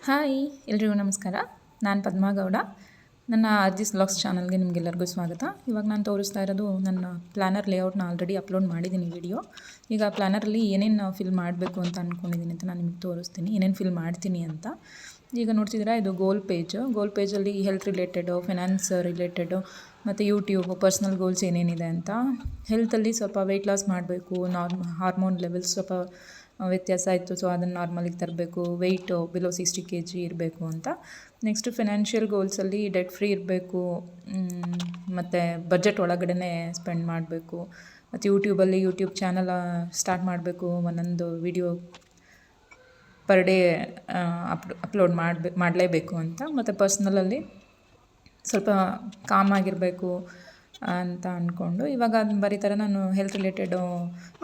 Hi ಎಲ್ರಿಗೂ ನಮಸ್ಕಾರ. ನಾನು ಪದ್ಮಾ ಗೌಡ. ನನ್ನ ಅರ್ಜಿಸ್ ವ್ಲಾಗ್ಸ್ ಚಾನಲ್ಗೆ ನಿಮಗೆಲ್ಲರಿಗೂ ಸ್ವಾಗತ. ಇವಾಗ ನಾನು ತೋರಿಸ್ತಾ ಇರೋದು ನನ್ನ ಪ್ಲ್ಯಾನರ್ ಲೇಔಟ್ನ ಆಲ್ರೆಡಿ ಅಪ್ಲೋಡ್ ಮಾಡಿದ್ದೀನಿ ವಿಡಿಯೋ. ಈಗ ಪ್ಲ್ಯಾನರಲ್ಲಿ ಏನೇನು ಫಿಲ್ ಮಾಡಬೇಕು ಅಂತ ಅಂದ್ಕೊಂಡಿದ್ದೀನಿ ಅಂತ ನಾನು ನಿಮಗೆ ತೋರಿಸ್ತೀನಿ, ಏನೇನು ಫಿಲ್ ಮಾಡ್ತೀನಿ ಅಂತ. ಈಗ ನೋಡ್ತಿದ್ದೀರಾ, ಇದು ಗೋಲ್ ಪೇಜಲ್ಲಿ ಹೆಲ್ತ್ ರಿಲೇಟೆಡು, ಫಿನಾನ್ಸ್ ರಿಲೇಟೆಡು ಮತ್ತು ಯೂಟ್ಯೂಬ್ ಪರ್ಸ್ನಲ್ ಗೋಲ್ಸ್ ಏನೇನಿದೆ ಅಂತ. ಹೆಲ್ತಲ್ಲಿ ಸ್ವಲ್ಪ ವೆಯ್ಟ್ ಲಾಸ್ ಮಾಡಬೇಕು, ಹಾರ್ಮೋನ್ ಲೆವೆಲ್ಸ್ ಸ್ವಲ್ಪ ವ್ಯತ್ಯಾಸ ಆಯಿತು, ಸೊ ಅದನ್ನು ನಾರ್ಮಲಿಗೆ ತರಬೇಕು, ವೆಯ್ಟು ಬಿಲೋ 60 kg ಇರಬೇಕು ಅಂತ. ನೆಕ್ಸ್ಟು ಫಿನಾನ್ಷಿಯಲ್ ಗೋಲ್ಸಲ್ಲಿ ಡೆಟ್ ಫ್ರೀ ಇರಬೇಕು, ಮತ್ತು ಬಜೆಟ್ ಒಳಗಡೆ ಸ್ಪೆಂಡ್ ಮಾಡಬೇಕು, ಮತ್ತು ಯೂಟ್ಯೂಬ್ ಚಾನಲ್ ಸ್ಟಾರ್ಟ್ ಮಾಡಬೇಕು, ಒಂದೊಂದು ವಿಡಿಯೋ ಪರ್ ಡೇ ಅಪ್ಲೋಡ್ ಮಾಡಲೇಬೇಕು ಅಂತ. ಮತ್ತು ಪರ್ಸ್ನಲಲ್ಲಿ ಸ್ವಲ್ಪ ಕಾಮಾಗಿರಬೇಕು ಅಂತ ಅಂದ್ಕೊಂಡು ಇವಾಗ ಅದನ್ನ ಬರೀತಾರೆ. ನಾನು ಹೆಲ್ತ್ ರಿಲೇಟೆಡು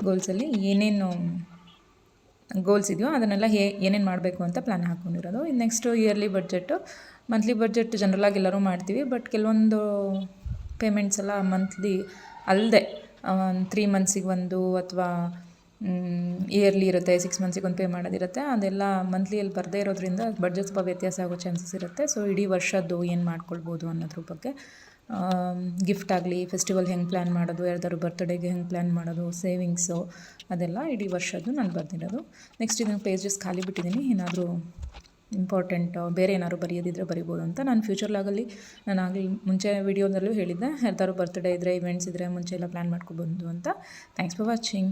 ಗೋಲ್ಸಲ್ಲಿ ಏನೇನು ಗೋಲ್ಸ್ ಇದೆಯೋ ಅದನ್ನೆಲ್ಲ ಏನೇನು ಮಾಡಬೇಕು ಅಂತ ಪ್ಲ್ಯಾನ್ ಹಾಕ್ಕೊಂಡಿರೋದು. ಇನ್ನು ನೆಕ್ಸ್ಟು ಇಯರ್ಲಿ ಮಂತ್ಲಿ ಬಡ್ಜೆಟ್ ಜನರಲಾಗಿ ಎಲ್ಲರೂ ಮಾಡ್ತೀವಿ, ಬಟ್ ಕೆಲವೊಂದು ಪೇಮೆಂಟ್ಸ್ ಎಲ್ಲ ಮಂತ್ಲಿ ಅಲ್ಲದೆ 3 ಮಂತ್ಸಿಗೆ ಒಂದು ಅಥವಾ ಇಯರ್ಲಿ ಇರುತ್ತೆ, 6 ಮಂತ್ಸಿಗೆ ಒಂದು ಪೇ ಮಾಡೋದಿರುತ್ತೆ. ಅದೆಲ್ಲ ಮಂತ್ಲಿಯಲ್ಲಿ ಬರದೇ ಇರೋದ್ರಿಂದ ಬಡ್ಜೆಟ್ ಸ್ವಲ್ಪ ವ್ಯತ್ಯಾಸ ಆಗೋ ಚಾನ್ಸಸ್ ಇರುತ್ತೆ. ಸೊ ಇಡೀ ವರ್ಷದ್ದು ಏನು ಮಾಡ್ಕೊಳ್ಬೋದು ಅನ್ನೋದ್ರ ಬಗ್ಗೆ, ಗಿಫ್ಟ್ ಆಗಲಿ, ಫೆಸ್ಟಿವಲ್ ಹೆಂಗೆ ಪ್ಲ್ಯಾನ್ ಮಾಡೋದು, ಯಾರ್ದಾದ್ರು ಬರ್ತ್ಡೇಗೆ ಹೆಂಗೆ ಪ್ಲ್ಯಾನ್ ಮಾಡೋದು, ಸೇವಿಂಗ್ಸು, ಅದೆಲ್ಲ ಇಡೀ ವರ್ಷದ್ದು ನಾನು ಬರ್ದಿರೋದು. ನೆಕ್ಸ್ಟ್ ಇದನ್ನು ಪೇಜಸ್ ಖಾಲಿ ಬಿಟ್ಟಿದ್ದೀನಿ, ಏನಾದರೂ ಇಂಪಾರ್ಟೆಂಟು ಬೇರೆ ಏನಾದ್ರು ಬರೆಯೋದಿದ್ರೆ ಬರಿಬೋದು ಅಂತ. ನಾನು ಫ್ಯೂಚರ್ ಲಾಗಲ್ಲಿ ನಾನು ಆಗಲಿ ಮುಂಚೆ ವೀಡಿಯೋದಲ್ಲೂ ಹೇಳಿದ್ದೆ, ಯಾರ್ದಾದ್ರು ಬರ್ತ್ಡೇ ಇದ್ದರೆ, ಇವೆಂಟ್ಸ್ ಇದ್ದರೆ ಮುಂಚೆ ಎಲ್ಲ ಪ್ಲ್ಯಾನ್ ಮಾಡ್ಕೊಬಂದು ಅಂತ. Thanks for watching.